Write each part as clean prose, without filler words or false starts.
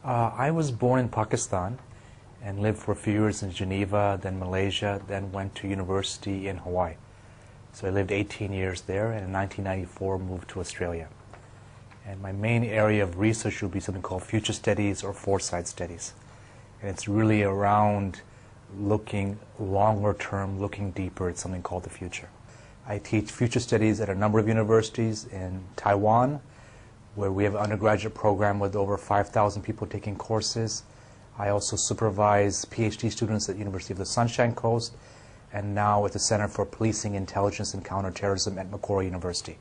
I was born in Pakistan and lived for a few years in Geneva, then Malaysia, then went to university in Hawaii. So I lived 18 years there, and in 1994 moved to Australia. And my main area of research will be something called future studies or foresight studies. And it's really around looking longer term, looking deeper at something called the future. I teach future studies at a number of universities in Taiwan, where we have an undergraduate program with over 5,000 people taking courses. I also supervise PhD students at the University of the Sunshine Coast, and now at the Center for Policing, Intelligence, and Counterterrorism at Macquarie University.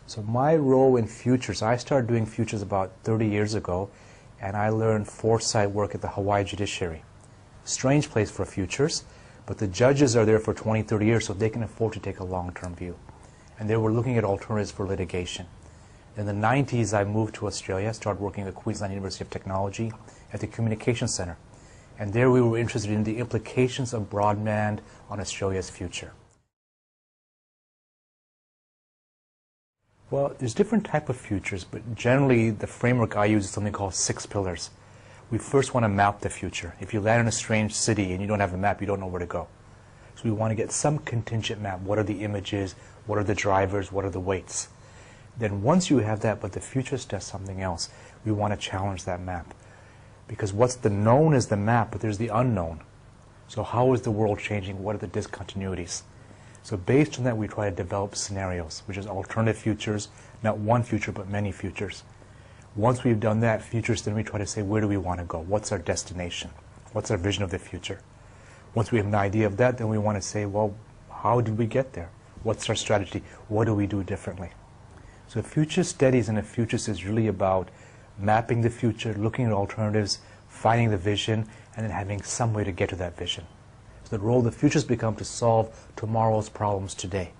So my role in futures, I started doing futures about 30 years ago, and I learned foresight work at the Hawaii Judiciary. Strange place for futures, but the judges are there for 20, 30 years, so they can afford to take a long-term view. And they were looking at alternatives for litigation. In the 90s, I moved to Australia, started working at Queensland University of Technology at the Communications Centre. And there we were interested in the implications of broadband on Australia's future. Well, there's different types of futures, but generally the framework I use is something called 6 pillars. We first want to map the future. If you land in a strange city and you don't have a map, you don't know where to go. So we want to get some contingent map. What are the images? What are the drivers? What are the weights? Then once you have that, but the futurist does something else, we want to challenge that map. Because what's the known is the map, but there's the unknown. So how is the world changing? What are the discontinuities? So based on that, we try to develop scenarios, which is alternative futures, not one future, but many futures. Once we've done that, futures, then we try to say, where do we want to go? What's our destination? What's our vision of the future? Once we have an idea of that, then we want to say, well, how did we get there? What's our strategy? What do we do differently? So future studies and the futures is really about mapping the future, looking at alternatives, finding the vision, and then having some way to get to that vision. So the role of the futures become to solve tomorrow's problems today.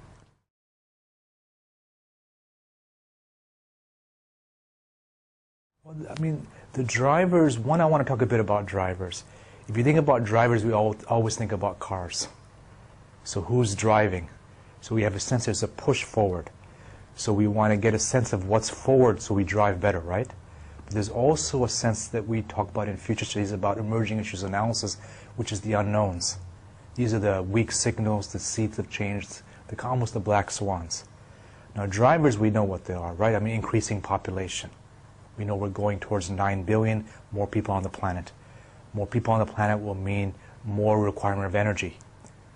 Well, I mean, the drivers, one, I want to talk a bit about drivers. If you think about drivers, we always think about cars. So who's driving? So we have a sense there's a push forward. So we want to get a sense of what's forward so we drive better, right? But there's also a sense that we talk about in future studies about emerging issues analysis, which is the unknowns. These are the weak signals, the seeds of change, almost the black swans. Now drivers, we know what they are, right? I mean, increasing population. We know we're going towards 9 billion, more people on the planet. More people on the planet will mean more requirement of energy.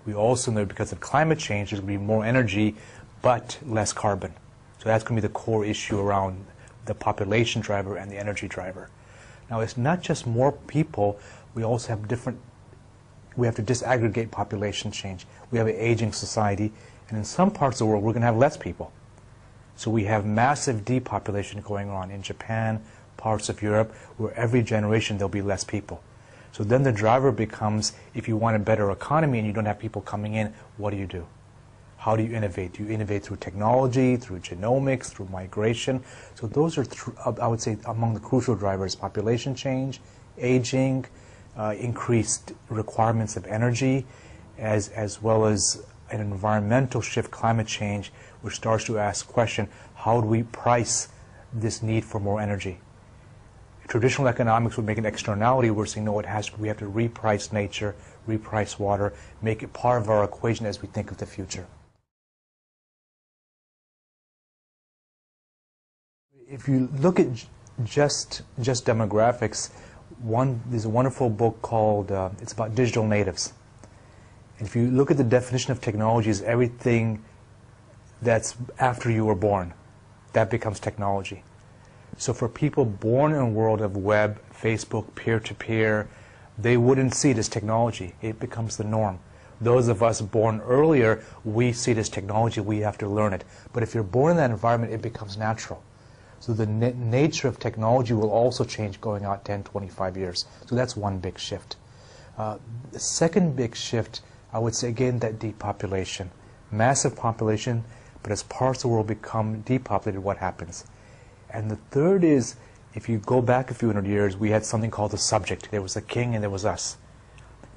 We also know because of climate change, there's going to be more energy, but less carbon. So that's going to be the core issue around the population driver and the energy driver. Now, it's not just more people. We also have we have to disaggregate population change. We have an aging society, and in some parts of the world, we're going to have less people. So we have massive depopulation going on in Japan, parts of Europe, where every generation there'll be less people. So then the driver becomes, if you want a better economy and you don't have people coming in, what do you do? How do you innovate? Do you innovate through technology, through genomics, through migration? So those are, I would say, among the crucial drivers: population change, aging, increased requirements of energy, as well as an environmental shift, climate change, which starts to ask the question, how do we price this need for more energy? Traditional economics would make an externality. We're saying, no, we have to reprice nature, reprice water, make it part of our equation as we think of the future. If you look at just demographics, there's a wonderful book called, it's about digital natives. And if you look at the definition of technology, is everything that's after you were born. That becomes technology. So for people born in a world of web, Facebook, peer-to-peer, they wouldn't see it as technology. It becomes the norm. Those of us born earlier, we see it as technology. We have to learn it. But if you're born in that environment, it becomes natural. So the nature of technology will also change going out 10, 25 years. So that's one big shift. The second big shift, I would say, again, that depopulation. Massive population, but as parts of the world become depopulated, what happens? And the third is, if you go back a few hundred years, we had something called the subject. There was a king and there was us.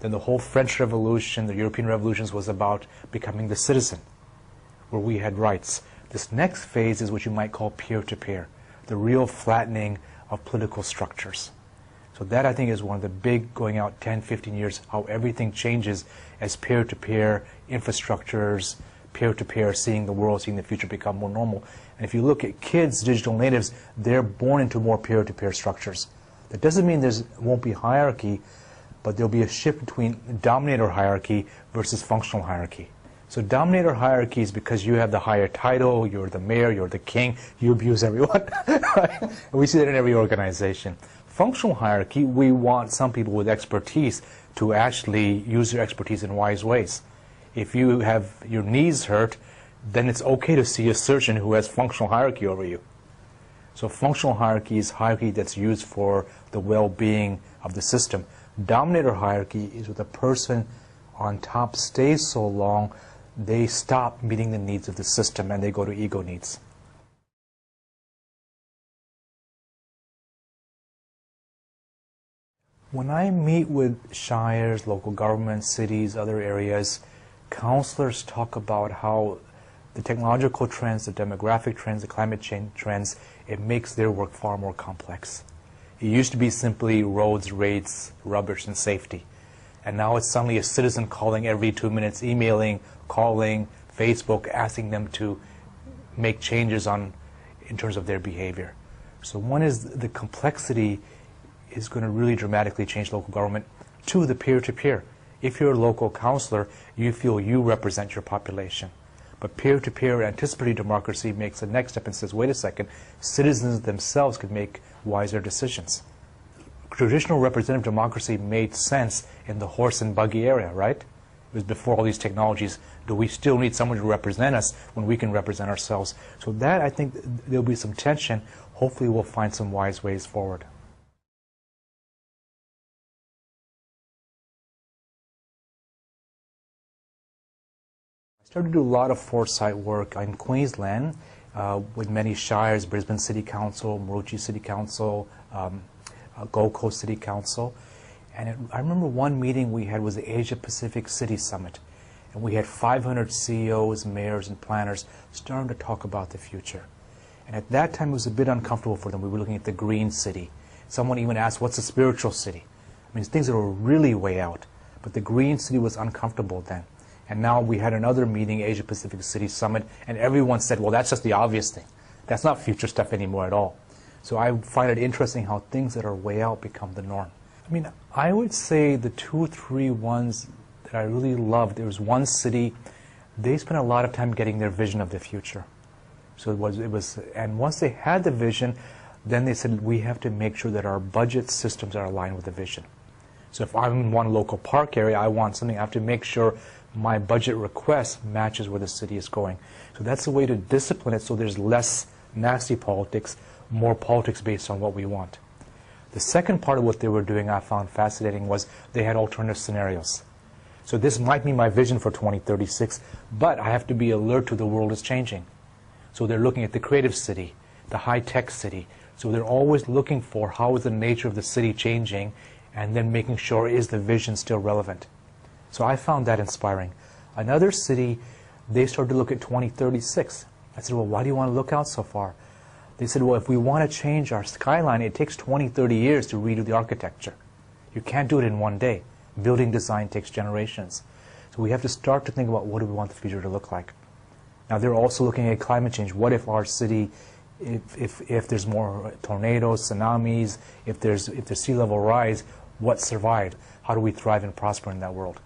Then the whole French Revolution, the European revolutions was about becoming the citizen, where we had rights. This next phase is what you might call peer-to-peer, the real flattening of political structures. So that, I think, is one of the big, going out 10, 15 years, how everything changes as peer-to-peer infrastructures, peer-to-peer, seeing the world, seeing the future become more normal. And if you look at kids, digital natives, they're born into more peer-to-peer structures. That doesn't mean there won't be hierarchy, but there'll be a shift between dominator hierarchy versus functional hierarchy. So dominator hierarchy is because you have the higher title, you're the mayor, you're the king, you abuse everyone. Right? And we see that in every organization. Functional hierarchy, we want some people with expertise to actually use their expertise in wise ways. If you have your knees hurt, then it's okay to see a surgeon who has functional hierarchy over you. So functional hierarchy is hierarchy that's used for the well-being of the system. Dominator hierarchy is where the person on top stays so long, they stop meeting the needs of the system and they go to ego needs. When I meet with shires, local governments, cities, other areas, counselors talk about how the technological trends, the demographic trends, the climate change trends, it makes their work far more complex. It used to be simply roads, rates, rubbish, and safety. And now it's suddenly a citizen calling every 2 minutes, emailing, calling, Facebook, asking them to make changes in terms of their behavior. So one is the complexity is going to really dramatically change local government. Two, the peer-to-peer. If you're a local counselor, you feel you represent your population. But peer-to-peer anticipatory democracy makes the next step and says, wait a second, citizens themselves could make wiser decisions. Traditional representative democracy made sense in the horse and buggy era, right? It was before all these technologies. Do we still need someone to represent us when we can represent ourselves? So that, I think, there'll be some tension. Hopefully we'll find some wise ways forward. I started to do a lot of foresight work in Queensland with many shires, Brisbane City Council, Maroochy City Council, Gold Coast City Council. And I remember one meeting we had was the Asia Pacific City Summit. And we had 500 CEOs, mayors, and planners starting to talk about the future. And at that time, it was a bit uncomfortable for them. We were looking at the green city. Someone even asked, what's a spiritual city? I mean, things that were really way out. But the green city was uncomfortable then. And now we had another meeting, Asia Pacific City Summit, and everyone said, well, that's just the obvious thing. That's not future stuff anymore at all. So I find it interesting how things that are way out become the norm. I mean, I would say the 2 or 3 ones that I really loved, there was one city, they spent a lot of time getting their vision of the future. So and once they had the vision, then they said, we have to make sure that our budget systems are aligned with the vision. So if I'm in one local park area, I want something, I have to make sure my budget request matches where the city is going. So that's a way to discipline it so there's less nasty politics, more politics based on what we want. The second part of what they were doing I found fascinating was they had alternative scenarios. So this might be my vision for 2036, but I have to be alert to the world is changing. So they're looking at the creative city, the high-tech city. So they're always looking for how is the nature of the city changing, and then making sure is the vision still relevant. So I found that inspiring. Another city, they started to look at 2036. I said, well, why do you want to look out so far? They said, well, if we want to change our skyline, it takes 20, 30 years to redo the architecture. You can't do it in one day. Building design takes generations. So we have to start to think about what do we want the future to look like. Now they're also looking at climate change. What if our city, if there's more tornadoes, tsunamis, if there's sea level rise, what survived? How do we thrive and prosper in that world?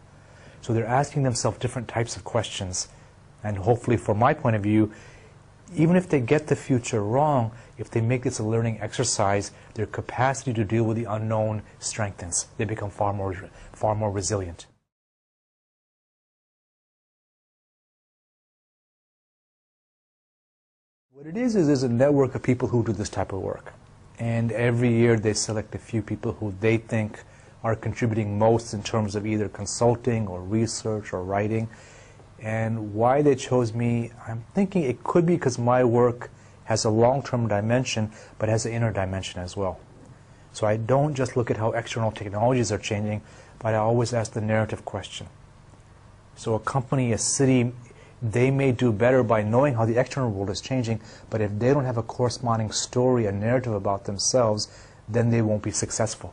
So they're asking themselves different types of questions. And hopefully, from my point of view, even if they get the future wrong, if they make this a learning exercise, their capacity to deal with the unknown strengthens. They become far more resilient. What it is there's a network of people who do this type of work. And every year they select a few people who they think are contributing most in terms of either consulting or research or writing. And why they chose me, I'm thinking it could be because my work has a long-term dimension, but has an inner dimension as well. So I don't just look at how external technologies are changing, but I always ask the narrative question. So a company, a city, they may do better by knowing how the external world is changing, but if they don't have a corresponding story, a narrative about themselves, then they won't be successful.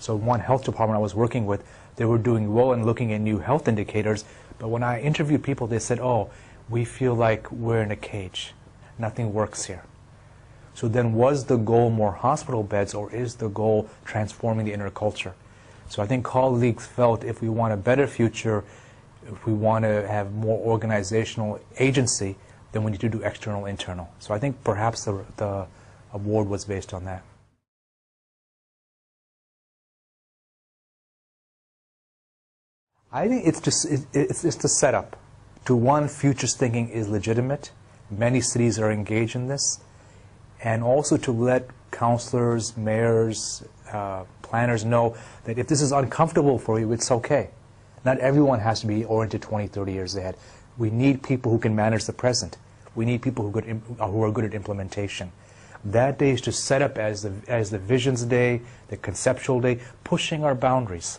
So one health department I was working with, they were doing well and looking at new health indicators, but when I interviewed people, they said, oh, we feel like we're in a cage. Nothing works here. So then was the goal more hospital beds, or is the goal transforming the inner culture? So I think colleagues felt if we want a better future, if we want to have more organizational agency, then we need to do external, internal. So I think perhaps the award was based on that. I think it's the setup. To one, futures thinking is legitimate. Many cities are engaged in this. And also to let counselors, mayors, planners know that if this is uncomfortable for you, it's okay. Not everyone has to be oriented 20, 30 years ahead. We need people who can manage the present. We need people who are good at implementation. That day is to set up as the visions day, the conceptual day, pushing our boundaries.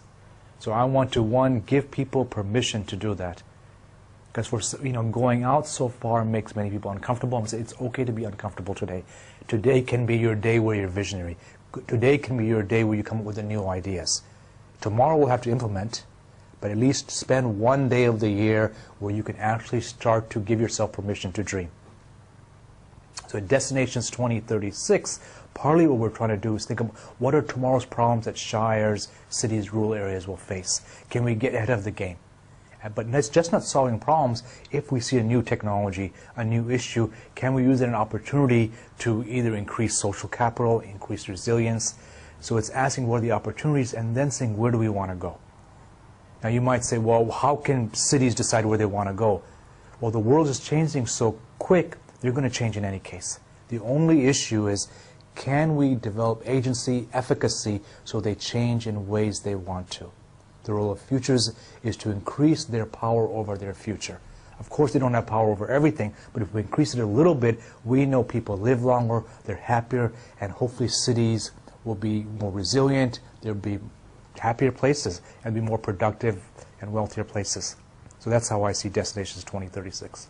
So I want to, one, give people permission to do that. Because going out so far makes many people uncomfortable. I'm saying it's okay to be uncomfortable today. Today can be your day where you're visionary. Today can be your day where you come up with the new ideas. Tomorrow we'll have to implement, but at least spend one day of the year where you can actually start to give yourself permission to dream. So at Destinations 2036, partly what we're trying to do is think of what are tomorrow's problems that shires, cities, rural areas will face. Can we get ahead of the game? But it's just not solving problems. If we see a new technology, a new issue, can we use it as an opportunity to either increase social capital, increase resilience? So it's asking what are the opportunities and then saying where do we want to go? Now you might say, well, how can cities decide where they want to go? Well, the world is changing so quick, they're going to change in any case. The only issue is, can we develop agency, efficacy, so they change in ways they want to? The role of futures is to increase their power over their future. Of course, they don't have power over everything, but if we increase it a little bit, we know people live longer, they're happier, and hopefully cities will be more resilient, they'll be happier places, and be more productive and wealthier places. So that's how I see Destinations 2036.